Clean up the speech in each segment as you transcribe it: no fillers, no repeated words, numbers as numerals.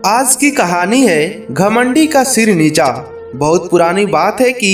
आज की कहानी है घमंडी का सिर नीचा। बहुत पुरानी बात है कि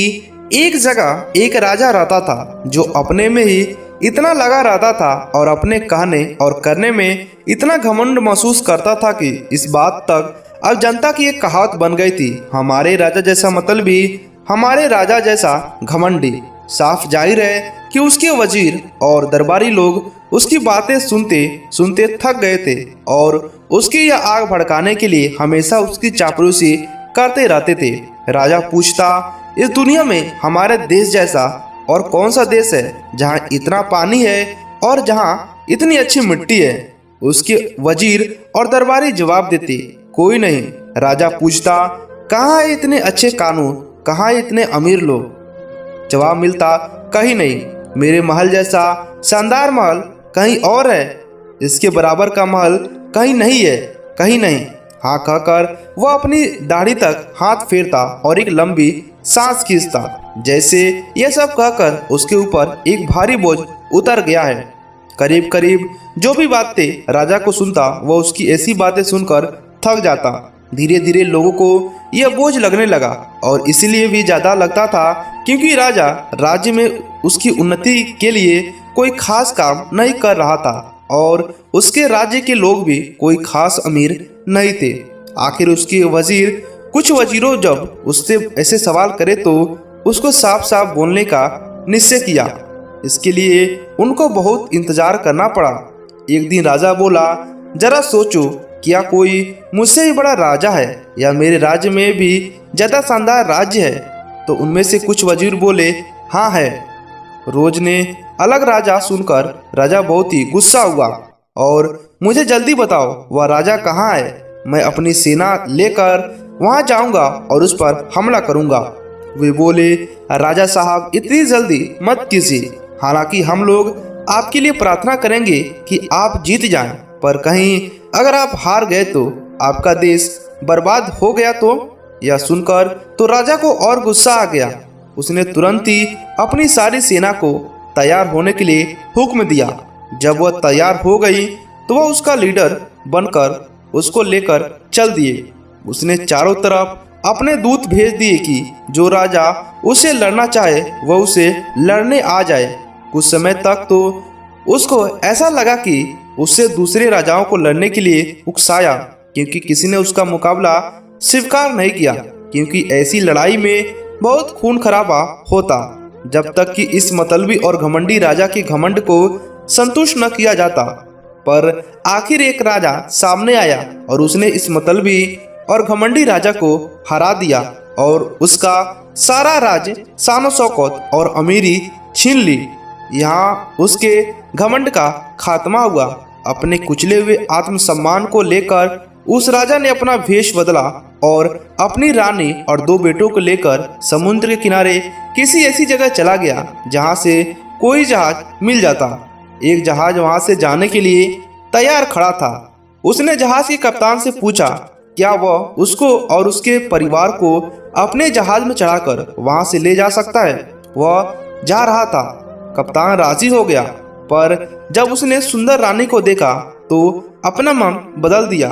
एक जगह एक राजा रहता था जो अपने में ही इतना लगा रहता था और अपने कहने और करने में इतना घमंड महसूस करता था कि इस बात तक अब जनता की एक कहावत बन गई थी, हमारे राजा जैसा मतलबी, हमारे राजा जैसा घमंडी। साफ जाहिर है कि उसके वजीर और दरबारी लोग उसकी बातें सुनते सुनते थक गए थे और उसकी यह आग भड़काने के लिए हमेशा उसकी चापलूसी करते रहते थे। राजा पूछता, इस दुनिया में हमारे देश जैसा और कौन सा देश है जहाँ इतना पानी है और जहाँ इतनी अच्छी मिट्टी है? उसके वजीर और दरबारी जवाब देते, कोई नहीं। राजा पूछता, कहाँ है इतने अच्छे कानून, कहाँ है इतने अमीर लोग? जवाब मिलता, कहीं नहीं। मेरे महल जैसा शानदार महल कहीं और है, इसके बराबर का महल कहीं नहीं है, कहीं नहीं। हाँ कहकर वह अपनी दाढ़ी तक हाथ फेरता और एक लंबी सांस खींचता, जैसे यह सब कहकर उसके ऊपर एक भारी बोझ उतर गया है। करीब करीब जो भी बातें राजा को सुनता वह उसकी ऐसी बातें सुनकर थक जाता। धीरे धीरे लोगों को यह बोझ लगने लगा और इसलिए भी ज़्यादा लगता था क्योंकि राजा राज्य में उसकी उन्नति के लिए कोई खास काम नहीं कर रहा था और उसके राज्य के लोग भी कोई खास अमीर नहीं थे। आखिर उसके वजीर कुछ वजीरों जब उससे ऐसे सवाल करे तो उसको साफ साफ बोलने का निश्चय किया। इसके लिए उनको बहुत इंतजार करना पड़ा। एक दिन राजा बोला, जरा सोचो, क्या कोई मुझसे भी बड़ा राजा है या मेरे राज्य में भी ज़्यादा शानदार राज्य है? तो उनमें से कुछ वजीर बोले, हाँ है। रोज ने अलग राजा सुनकर राजा बहुत ही गुस्सा हुआ और मुझे जल्दी बताओ वह राजा कहाँ है, मैं अपनी सेना लेकर वहाँ जाऊँगा और उस पर हमला करूँगा। वे बोले, राजा साहब इतनी जल्दी मत कीजिए, हालांकि हम लोग आपके लिए प्रार्थना करेंगे कि आप जीत जाएं, पर कहीं अगर आप हार गए तो आपका देश बर्बाद हो गया तो? यह सुनकर तो राजा को और गुस्सा आ गया। उसने तुरंत ही अपनी सारी सेना को तैयार होने के लिए हुक्म दिया। जब वह तैयार हो गई तो वह उसका लीडर बनकर उसको लेकर चल दिए। उसने चारों तरफ अपने दूत भेज दिए कि जो राजा उसे लड़ना चाहे वह उसे लड़ने आ जाए। कुछ समय तक तो उसको ऐसा लगा कि उससे दूसरे राजाओं को लड़ने के लिए उकसाया, क्योंकि किसी ने उसका मुकाबला स्वीकार नहीं किया, क्योंकि ऐसी लड़ाई में बहुत खून खराबा होता। जब तक कि इस मतलबी और घमंडी राजा के घमंड को संतुष्ट न किया जाता। पर आखिर एक राजा सामने आया और उसने इस मतलबी और घमंडी राजा को हरा दिया और उसका सारा राज्य शान शौकत और अमीरी छीन ली। यहाँ उसके घमंड का खात्मा हुआ। अपने कुचले हुए आत्मसम्मान को लेकर उस राजा ने अपना वेश बदला और अपनी रानी और दो बेटों को लेकर समुद्र के किनारे किसी ऐसी जगह चला गया जहाँ से कोई जहाज मिल जाता। एक जहाज वहाँ से जाने के लिए तैयार खड़ा था। उसने जहाज के कप्तान से पूछा, क्या वह उसको और उसके परिवार को अपने जहाज में चढ़ाकर वहाँ से ले जा सकता है? वह जा रहा था। कप्तान राजी हो गया, पर जब उसने सुंदर रानी को देखा तो अपना मन बदल दिया।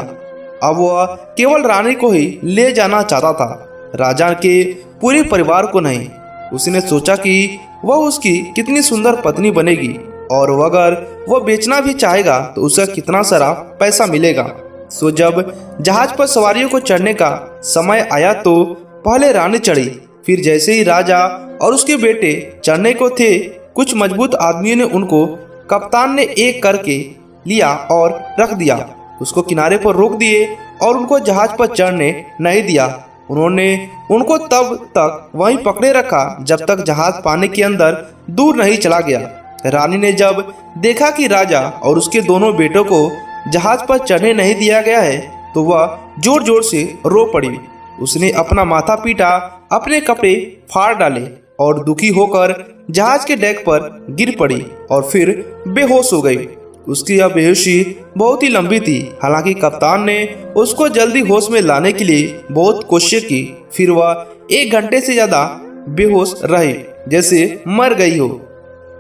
अब वह केवल रानी को ही ले जाना चाहता था, राजा के पूरे परिवार को नहीं। उसने सोचा कि वह उसकी कितनी सुंदर पत्नी बनेगी और अगर वह बेचना भी चाहेगा तो उसे कितना सारा पैसा मिलेगा। सो जब जहाज पर सवारियों को चढ़ने का समय आया तो पहले रानी चढ़ी। फिर जैसे ही राजा और उसके बेटे चढ़ने को थे, कुछ मजबूत आदमियों ने उनको कप्तान ने एक करके लिया और रख दिया। उसको किनारे पर रोक दिए और उनको जहाज पर चढ़ने नहीं दिया। उन्होंने उनको तब तक वहीं पकड़े रखा जब तक जहाज पानी के अंदर दूर नहीं चला गया। रानी ने जब देखा कि राजा और उसके दोनों बेटों को जहाज पर चढ़ने नहीं दिया गया है तो वह जोर जोर से रो पड़ी। उसने अपना माथा पीटा, अपने कपड़े फाड़ डाले और दुखी होकर जहाज के डेक पर गिर पड़ी और फिर बेहोश हो गई। उसकी यह बेहोशी बहुत ही लंबी थी। हालांकि कप्तान ने उसको जल्दी होश में लाने के लिए बहुत कोशिश की। फिर वह 1 घंटे से ज़्यादा बेहोश रही, जैसे मर गई हो।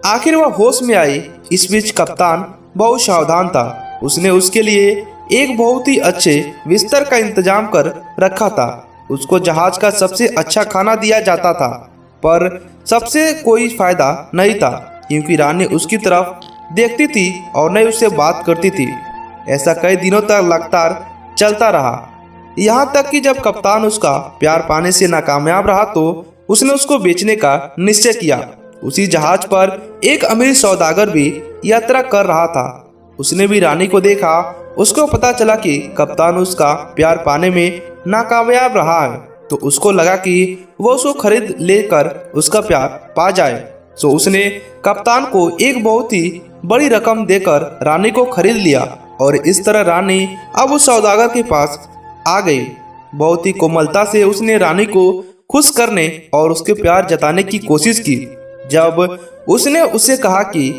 आखिर वह होश में आई। इस बीच कप्तान बहुत सावधान था। उसने उसके लिए एक बहुत ही अच्छे बिस्तर का इंतजाम कर रखा था। उसको जहाज का सबसे अच्छा खाना दिया जाता था, पर सबसे कोई फायदा नहीं था क्योंकि रानी उसकी तरफ देखती थी और नहीं उससे बात करती थी। ऐसा कई दिनों तक लगातार चलता रहा, यहाँ तक कि जब कप्तान उसका प्यार पाने से नाकामयाब रहा तो उसने उसको बेचने का निश्चय किया। उसी जहाज पर एक अमीर सौदागर भी यात्रा कर रहा था। उसने भी रानी को देखा। उसको पता चला कि कप्तान उसका प्यार पाने में नाकामयाब रहा है, तो उसको लगा कि वो उसको खरीद लेकर उसका प्यार पा जाए। तो उसने कप्तान को एक बहुत ही बड़ी रकम देकर रानी को खरीद लिया और इस तरह रानी अब उस सौदागर के पास आ गई। बहुत ही कोमलता से उसने रानी को खुश करने और उसके प्यार जताने की कोशिश की। जब उसने उससे कहा कि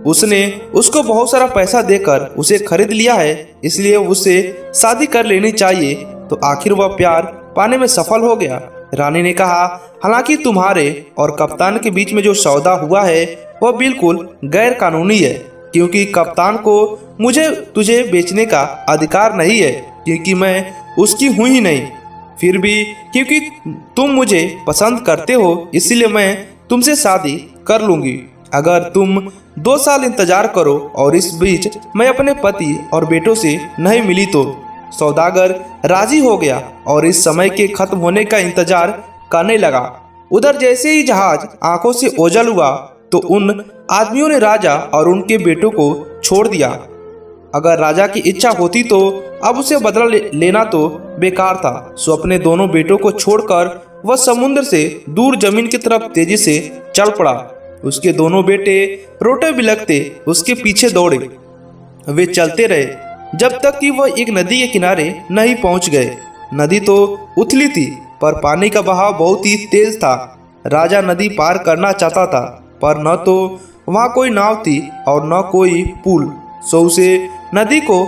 उसने उसको बहुत सारा पैसा देकर उसे खरीद लिया है, इसलिए उससे शादी कर लेनी चाहिए, तो आखिर वह प्यार पाने में सफल हो गया। रानी ने कहा, हालांकि तुम्हारे और कप्तान के बीच में जो सौदा हुआ है वह बिल्कुल गैर कानूनी है, क्योंकि कप्तान को मुझे तुझे बेचने का अधिकार नहीं है, क्योंकि मैं उसकी हूँ ही नहीं। फिर भी क्योंकि तुम मुझे पसंद करते हो, इसलिए मैं तुमसे शादी कर लूंगी अगर तुम 2 साल इंतजार करो और इस बीच मैं अपने पति और बेटों से नहीं मिली तो। सौदागर राजी हो गया और इस समय के खत्म होने का इंतजार करने लगा। उधर जैसे ही जहाज आंखों से ओझल हुआ तो उन आदमियों ने राजा और उनके बेटों को छोड़ दिया। अगर राजा की इच्छा होती तो अब उसे बदला लेना तो बेकार था। सो अपने दोनों बेटों को छोड़कर वह समुद्र से दूर जमीन की तरफ तेजी से चल पड़ा। उसके दोनों बेटे रोटे बिलखते उसके पीछे दौड़े। वे चलते रहे जब तक कि वह एक नदी के किनारे नहीं पहुंच गए। नदी तो उथली थी पर पानी का बहाव बहुत ही तेज था। राजा नदी पार करना चाहता था पर न तो वहां कोई नाव थी और न कोई पुल, सो उसे नदी को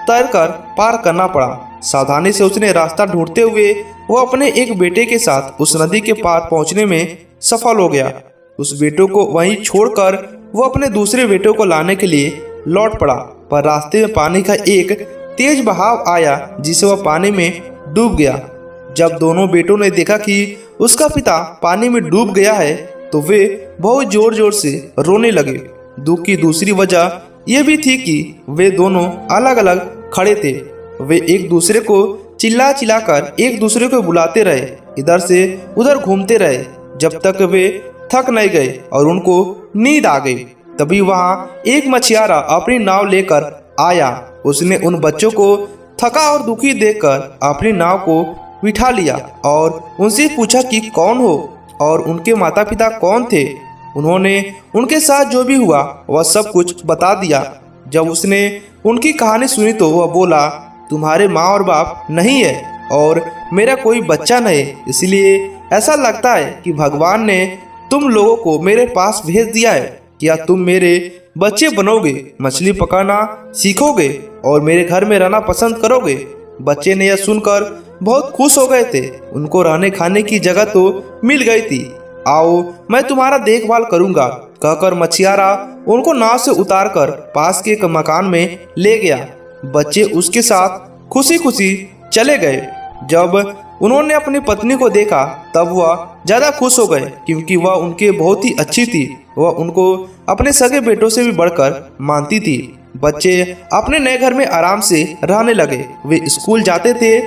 तैरकर पार करना पड़ा। सावधानी से उसने रास्ता ढूंढते हुए वो अपने एक बेटे के साथ उस नदी के पार पहुंचने में सफल हो गया। उस बेटों को वहीं छोड़कर वो अपने दूसरे बेटों को लाने के लिए लौट पड़ा, पर रास्ते में पानी का एक तेज बहाव आया जिसे वह पानी में डूब गया। जब दोनों बेटों ने देखा कि उसका पिता पानी में डूब गया है तो वे बहुत जोर जोर से रोने लगे। दुख की दूसरी वजह यह भी थी कि वे दोनों अलग अलग खड़े थे। वे एक दूसरे को चिल्ला चिल्लाकर एक दूसरे को बुलाते रहे, इधर से उधर घूमते रहे जब तक वे थक नहीं गए और उनको नींद आ गई। तभी वहां एक मछुआरा अपनी नाव लेकर आया। उसने उन बच्चों को थका और दुखी देखकर अपनी नाव को बिठा लिया और उनसे पूछा कि कौन हो और उनके माता पिता कौन थे। उन्होंने उनके साथ जो भी हुआ वह सब कुछ बता दिया। जब उसने उनकी कहानी सुनी तो वह बोला, तुम्हारे माँ और बाप नहीं है और मेरा कोई बच्चा नहीं, इसलिए ऐसा लगता है कि भगवान ने तुम लोगों को मेरे पास भेज दिया है। क्या तुम मेरे बच्चे बनोगे, मछली पकड़ना सीखोगे और मेरे घर में रहना पसंद करोगे? बच्चे ने यह सुनकर बहुत खुश हो गए थे। उनको रहने खाने की जगह तो मिल गई थी। आओ मैं तुम्हारा देखभाल करूंगा, कहकर मछुआरा उनको नाव से उतारकर पास के एक मकान में ले गया। बच्चे उसके साथ खुशी खुशी चले गए। जब उन्होंने अपनी पत्नी को देखा तब वह ज्यादा खुश हो गए क्योंकि वह उनके बहुत ही अच्छी थी। वह उनको अपने सगे बेटों से भी बढ़कर मानती थी। बच्चे अपने नए घर में आराम से रहने लगे। वे स्कूल जाते थे।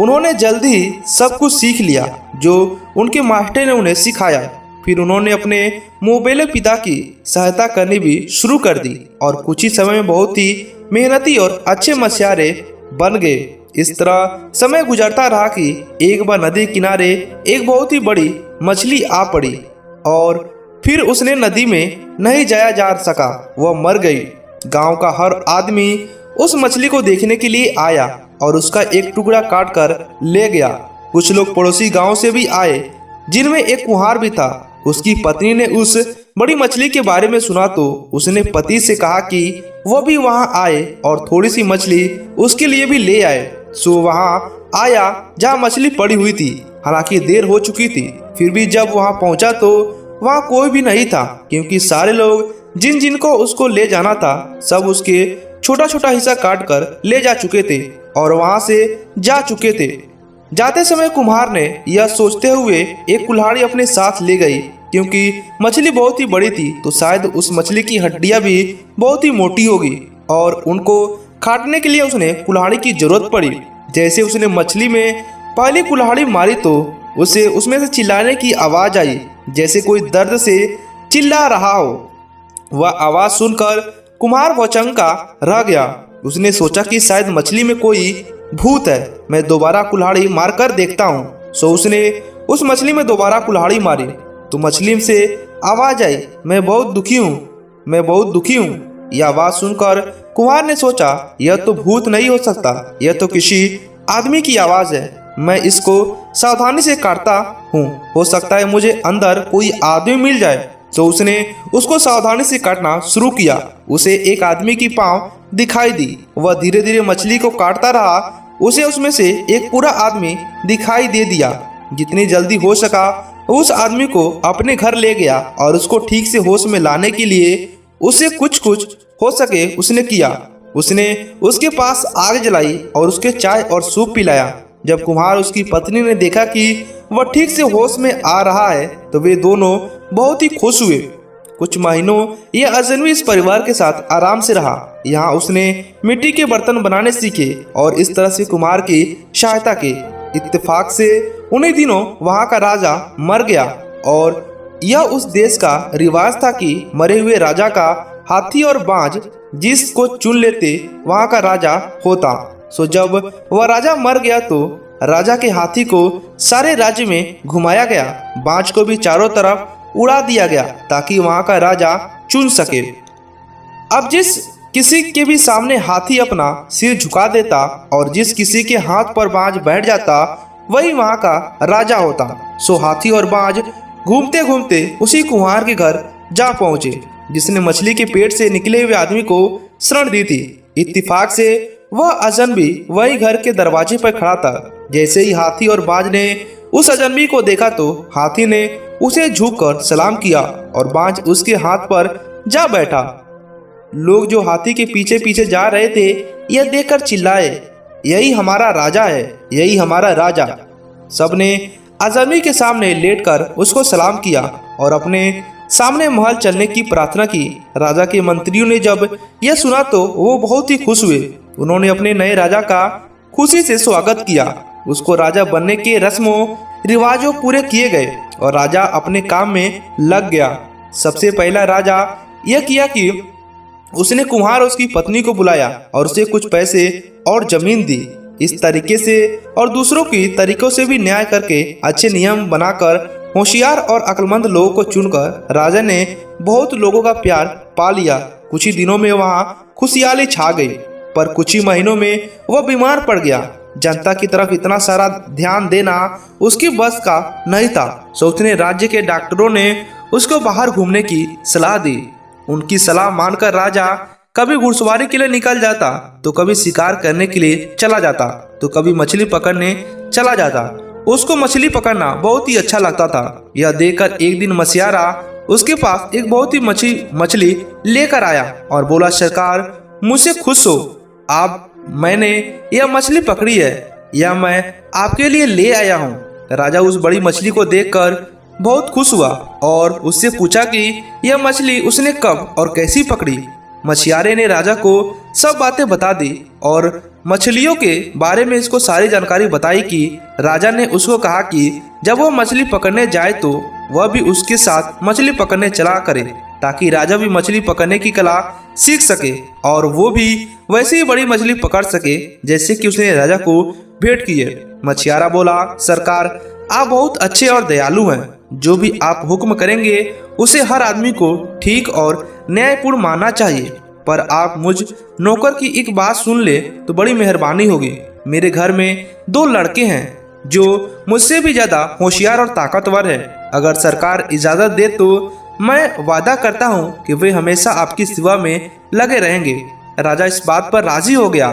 उन्होंने जल्दी ही सब कुछ सीख लिया जो उनके मास्टर ने उन्हें सिखाया। फिर उन्होंने अपने मोबेले पिता की सहायता करनी भी शुरू कर दी और कुछ ही समय में बहुत ही मेहनती और अच्छे मछुआरे बन गए। इस तरह समय गुजरता रहा कि एक बार नदी किनारे एक बहुत ही बड़ी मछली आ पड़ी और फिर उसने नदी में नहीं जाया जा सका, वह मर गई। गांव का हर आदमी उस मछली को देखने के लिए आया और उसका एक टुकड़ा काट कर ले गया। कुछ लोग पड़ोसी गांव से भी आए जिनमें एक कुम्हार भी था। उसकी पत्नी ने उस बड़ी मछली के बारे में सुना तो उसने पति से कहा कि वो भी वहां आए और थोड़ी सी मछली उसके लिए भी ले आए। सो वहां आया जहां मछली पड़ी हुई थी। हालांकि देर हो चुकी थी, फिर भी जब वहां पहुंचा तो वहां कोई भी नहीं था क्योंकि सारे लोग जिन जिन को उसको ले जाना था सब उसके छोटा छोटा हिस्सा काट कर ले जा चुके थे और वहां से जा चुके थे। जाते समय कुम्हार ने यह सोचते हुए एक कुल्हाड़ी अपने साथ ले गई, क्योंकि मछली बहुत ही बड़ी थी तो शायद उस मछली की हड्डियां भी बहुत ही मोटी होगी और उनको काटने के लिए उसने कुल्हाड़ी की जरूरत पड़ी। जैसे उसने मछली में पहली कुल्हाड़ी मारी तो उसे उसमें से चिल्लाने की आवाज आई, जैसे कोई दर्द से चिल्ला रहा हो। वह आवाज सुनकर कुम्हार भौचक्का रह गया। उसने सोचा कि शायद मछली में कोई भूत है, मैं दोबारा कुल्हाड़ी मारकर देखता हूँ। सो उसने उस मछली में दोबारा कुल्हाड़ी मारी तो मछली से आवाज आई, मैं बहुत दुखी हूँ, मैं बहुत दुखी हूँ। यह आवाज सुनकर कुम्हार ने सोचा यह तो भूत नहीं हो सकता, यह तो किसी आदमी की आवाज है। मैं इसको सावधानी से काटता हूँ, हो सकता है मुझे अंदर कोई आदमी मिल जाए। तो उसने उसको सावधानी से काटना शुरू किया। उसे एक आदमी की पांव दिखाई दी। वह धीरे धीरे मछली को काटता रहा। उसे उसमें से एक पूरा आदमी दिखाई दे दिया। जितनी जल्दी हो सका उस आदमी को अपने घर ले गया और उसको ठीक से होश में लाने के लिए उसे कुछ हो सके उसने किया। उसने उसके पास आग जलाई और उसके चाय और सूप पिलाया। जब कुम्हार उसकी पत्नी ने देखा कि वह ठीक से होश में आ रहा है तो वे दोनों बहुत ही खुश हुए। कुछ महीनों यह अजनबी इस परिवार के साथ आराम से रहा। यहाँ उसने मिट्टी के बर्तन बनाने सीखे और इस तरह से कुम्हार की सहायता की। इत्तेफाक से उन्हीं दिनों वहाँ का राजा मर गया और यह उस देश का रिवाज था कि मरे हुए राजा का हाथी और बाज जिसको चुन लेते वहाँ का राजा होता। सो जब वह राजा मर गया तो राजा के हाथी को सारे राज्य में घुमाया गया, बाज को भी चारों तरफ उड़ा दिया गया ताकि वहां का राजा चुन सके। अब जिस किसी के भी सामने हाथी अपना सिर झुका देता और जिस किसी के हाथ पर बाज बैठ जाता वही वहां का राजा होता। सो हाथी और बाज घूमते घूमते उसी कुम्हार के घर जा पहुंचे जिसने मछली के पेट से निकले हुए आदमी को शरण दी थी। इत्तेफाक से वह अजनबी वही घर के दरवाजे पर खड़ा था। जैसे ही हाथी और बाज ने उस अजनबी को देखा तो हाथी ने उसे झुककर सलाम किया और बाज उसके हाथ पर जा बैठा। लोग जो हाथी के पीछे पीछे जा रहे थे यह देखकर चिल्लाए, यही हमारा राजा है, यही हमारा राजा। सबने अजनबी के सामने लेटकर उसको सलाम किया और अपने सामने महल चलने की प्रार्थना की। राजा के मंत्रियों ने जब यह सुना तो वो बहुत ही खुश हुए। उन्होंने अपने नए राजा का खुशी से स्वागत किया। उसको राजा बनने के रस्मों रिवाजों पूरे किए गए और राजा अपने काम में लग गया। सबसे पहला राजा यह किया कि उसने कुम्हार और उसकी पत्नी को बुलाया और उसे कुछ पैसे और जमीन दी। इस तरीके से और दूसरों की तरीकों से भी न्याय करके अच्छे नियम बनाकर होशियार और अक्लमंद लोगों को चुनकर राजा ने बहुत लोगों का प्यार पा लिया। कुछ ही दिनों में वहाँ खुशहाली छा गई, पर कुछ ही महीनों में वह बीमार पड़ गया। जनता की तरफ इतना सारा ध्यान देना उसकी बस का नहीं था। सो उसने राज्य के डॉक्टरों ने उसको बाहर घूमने की सलाह दी। उनकी सलाह मानकर राजा कभी घुड़सवारी के लिए निकल जाता तो कभी शिकार करने के लिए चला जाता तो कभी मछली पकड़ने चला जाता। उसको मछली पकड़ना बहुत ही अच्छा लगता था। यह देखकर एक दिन मछियारा उसके पास एक बहुत ही मछली लेकर आया और बोला, सरकार मुझसे खुश हो, आप मैंने यह मछली पकड़ी है, यह मैं आपके लिए ले आया हूँ। राजा उस बड़ी मछली को देखकर बहुत खुश हुआ और उससे पूछा कि यह मछली उसने कब और कैसी पकड़ी। मछियारे ने राजा को सब बातें बता दी और मछलियों के बारे में इसको सारी जानकारी बताई कि राजा ने उसको कहा कि जब वो मछली पकड़ने जाए तो वह भी उसके साथ मछली पकड़ने चला करे ताकि राजा भी मछली पकड़ने की कला सीख सके और वो भी वैसे ही बड़ी मछली पकड़ सके जैसे कि उसने राजा को भेंट की है। मछियारा बोला, सरकार आप बहुत अच्छे और दयालु हैं, जो भी आप हुक्म करेंगे उसे हर आदमी को ठीक और न्यायपूर्ण मानना चाहिए, पर आप मुझ नौकर की एक बात सुन ले तो बड़ी मेहरबानी होगी। मेरे घर में 2 लड़के हैं जो मुझसे भी ज्यादा होशियार और ताकतवर है। अगर सरकार इजाजत दे तो मैं वादा करता हूँ कि वे हमेशा आपकी सेवा में लगे रहेंगे। राजा इस बात पर राजी हो गया।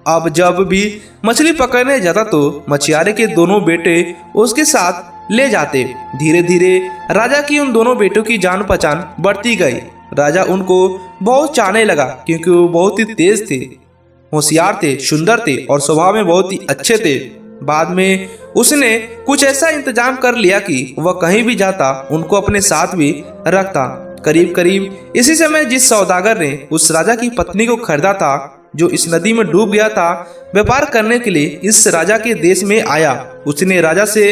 अब जब भी मछली पकड़ने जाता तो मछियारे के दोनों बेटे उसके साथ ले जाते। धीरे धीरे राजा की उन दोनों बेटों की जान पहचान बढ़ती गई। राजा उनको बहुत चाहने लगा क्योंकि वो बहुत ही तेज थे, होशियार थे, सुंदर थे और स्वभाव में बहुत ही अच्छे थे। बाद में उसने कुछ ऐसा इंतजाम कर लिया कि वह कहीं भी जाता उनको अपने साथ भी रखता। करीब करीब इसी समय जिस सौदागर ने उस राजा की पत्नी को खरीदा था, जो इस नदी में डूब गया था, व्यापार करने के लिए इस राजा के देश में आया। उसने राजा से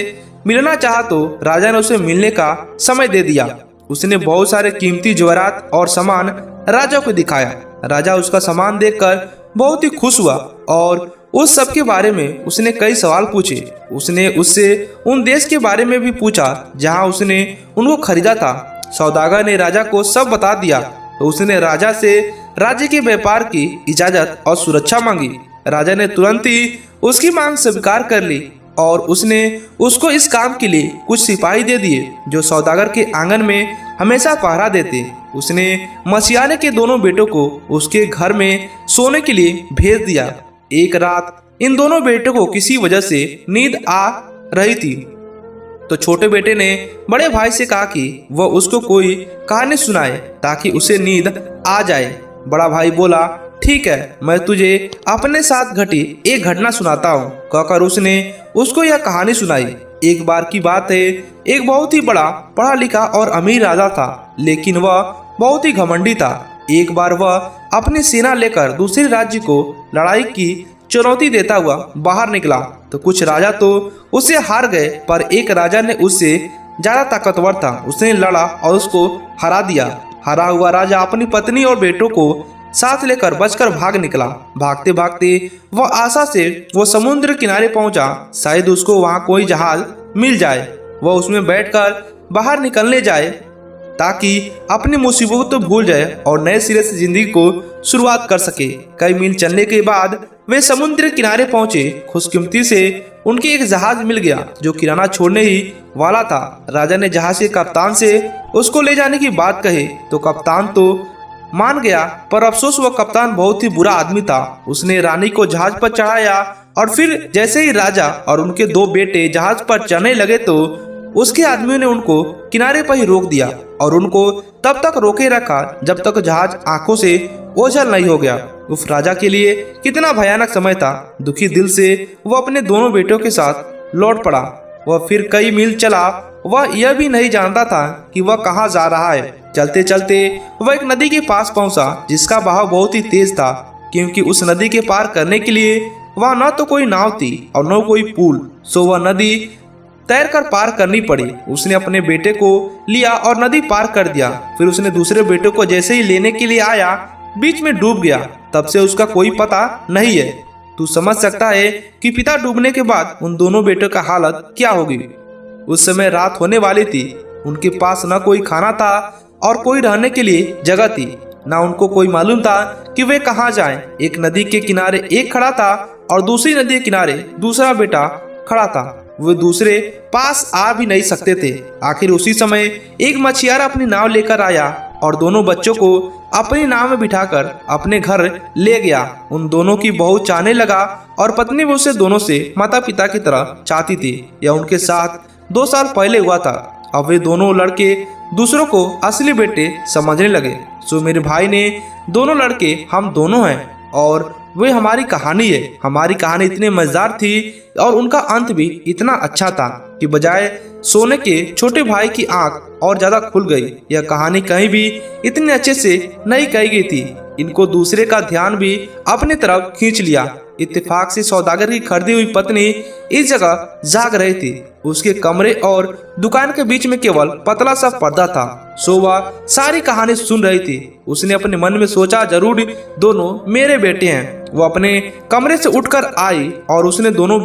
मिलना चाहा तो राजा ने उसे मिलने का समय दे दिया। उसने बहुत सारे कीमती जेवरात और सामान राजा को दिखाया। राजा उसका सामान देखकर बहुत ही खुश हुआ और उस सब के बारे में उसने कई सवाल पूछे। उसने उससे उन देश के बारे में भी पूछा जहां उसने उनको खरीदा था। सौदागर ने राजा को सब बता दिया तो उसने राजा से राज्य के व्यापार की इजाजत और सुरक्षा मांगी। राजा ने तुरंत ही उसकी मांग स्वीकार कर ली और उसने उसको इस काम के लिए कुछ सिपाही दे दिए जो सौदागर के आंगन में हमेशा पहरा देते। उसने मसीहाने के दोनों बेटों को उसके घर में सोने के लिए भेज दिया। एक रात इन दोनों बेटों को किसी वजह से नींद आ रही थी तो छोटे बेटे ने बड़े भाई से कहा कि वह उसको कोई कहानी सुनाए ताकि उसे नींद आ जाए। बड़ा भाई बोला, ठीक है, मैं तुझे अपने साथ घटी एक घटना सुनाता हूँ। कहकर उसने उसको यह कहानी सुनाई। एक बार की बात है, एक बहुत ही बड़ा पढ़ा लिखा और अमीर राजा था, लेकिन वह बहुत ही घमंडी था। एक बार वह अपनी सेना लेकर दूसरे राज्य को लड़ाई की चुनौती देता हुआ बाहर निकला तो कुछ राजा तो उससे हार गए, पर एक राजा ने उससे ज्यादा ताकतवर था। उसने लड़ा और उसको हरा दिया। हरा हुआ राजा अपनी पत्नी और बेटों को साथ लेकर बचकर भाग निकला। भागते भागते वह आशा से वो समुद्र किनारे पहुंचा। शायद उसको वहां कोई जहाज मिल जाए, वह उसमें बैठकर बाहर निकलने जाए ताकि अपनी मुसीबत तो भूल जाए और नए सिरे से जिंदगी को शुरुआत कर सके। कई मील चलने के बाद वे समुद्र किनारे पहुंचे। खुशकिस्मती से उनके एक जहाज मिल गया जो किराना छोड़ने ही वाला था। राजा ने जहाज के कप्तान से उसको ले जाने की बात कही तो कप्तान तो मान गया, पर अफसोस वह कप्तान बहुत ही बुरा आदमी था। उसने रानी को जहाज पर चढ़ाया और फिर जैसे ही राजा और उनके दो बेटे जहाज पर चढ़ने लगे तो उसके आदमियों ने उनको किनारे पर ही रोक दिया और उनको तब तक रोके रखा जब तक जहाज आंखों से ओझल नहीं हो गया। उस राजा के लिए कितना भयानक समय था। दुखी दिल से वह अपने दोनों बेटों के साथ लौट पड़ा। वह फिर कई मील चला। वह यह भी नहीं जानता था कि वह कहाँ जा रहा है। चलते चलते वह एक नदी के पास पहुंचा जिसका बहाव बहुत ही तेज था, क्योंकि उस नदी के पार करने के लिए वहाँ न तो कोई नाव थी और न कोई पुल, सो वह नदी तैरकर पार करनी पड़ी। उसने अपने बेटे को लिया और नदी पार कर दिया। फिर उसने दूसरे बेटे को जैसे ही लेने के लिए आया, बीच में डूब गया। तब से उसका कोई पता नहीं है। तू समझ सकता है कि पिता डूबने के बाद उन दोनों बेटों का हालत क्या होगी। उस समय रात होने वाली थी। उनके पास न कोई खाना था और कोई रहने के लिए जगह थी। ना उनको कोई मालूम था कि वे कहाँ जाएं। एक नदी के किनारे एक खड़ा था और दूसरी नदी के किनारे दूसरा बेटा खड़ा था। वे दूसरे पास आ भी नहीं सकते थे। आखिर उसी समय एक मछुआरा अपनी नाव लेकर आया और दोनों बच्चों को अपनी नाव में बिठाकर अपने घर ले गया। उन दोनों की बहुत चाहने लगा और पत्नी भी उसे दोनों से माता पिता की तरह चाहती थी। यह उनके साथ 2 साल पहले हुआ था। अब वे दोनों लड़के दूसरों को असली बेटे समझने लगे। सो मेरे भाई ने दोनों लड़के हम दोनों हैं और वे हमारी कहानी है। हमारी कहानी इतनी मजेदार थी और उनका अंत भी इतना अच्छा था कि बजाय सोने के छोटे भाई की आंख और ज्यादा खुल गई। यह कहानी कहीं भी इतने अच्छे से नहीं कही गई थी। इनको दूसरे का ध्यान भी अपनी तरफ खींच लिया। इत्तेफाक से सौदागर की खरीदी हुई पत्नी इस जगह जाग रही थी। उसके कमरे और दुकान के बीच में केवल पतला सा पर्दा था। सो वह सारी कहानी सुन रही थी। उसने अपने मन में सोचा, जरूर दोनों मेरे बेटे हैं। वो अपने कमरे से उठकर आई और उसने दोनों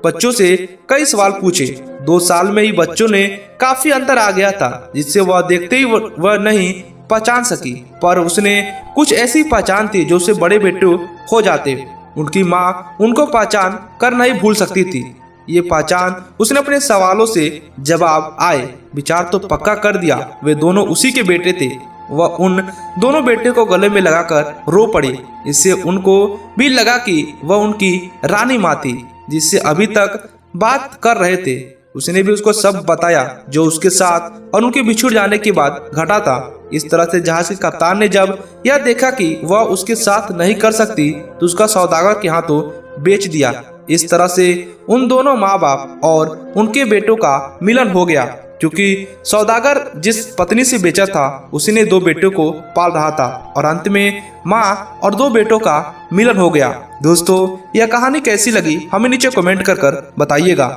बच्चों से कई सवाल पूछे। 2 साल में ही बच्चों ने काफी अंतर आ गया था, जिससे वह देखते ही वह नहीं पहचान सकी, पर उसने कुछ ऐसी पहचान थी जो उसे बड़े बेटे हो जाते। उनकी माँ उनको पहचान कर नहीं भूल सकती थी। ये पहचान उसने अपने सवालों से जवाब आए विचार तो पक्का कर दिया। वे दोनों उसी के बेटे थे। वह उन दोनों बेटे को गले में लगाकर रो पड़ी। इससे उनको भी लगा कि वह उनकी रानी माँ थी, जिससे अभी तक बात कर रहे थे। उसने भी उसको सब बताया जो उसके साथ और उनके बिछुड़ जाने के बाद घटा था। इस तरह से जहाज के कप्तान ने जब यह देखा कि वह उसके साथ नहीं कर सकती तो उसका सौदागर के हाथों बेच दिया। इस तरह से उन दोनों माँ बाप और उनके बेटों का मिलन हो गया, क्योंकि सौदागर जिस पत्नी से बेचा था उसी ने 2 बेटों को पाल रहा था और अंत में माँ और 2 बेटों का मिलन हो गया। दोस्तों, यह कहानी कैसी लगी हमें नीचे कमेंट कर बताइएगा।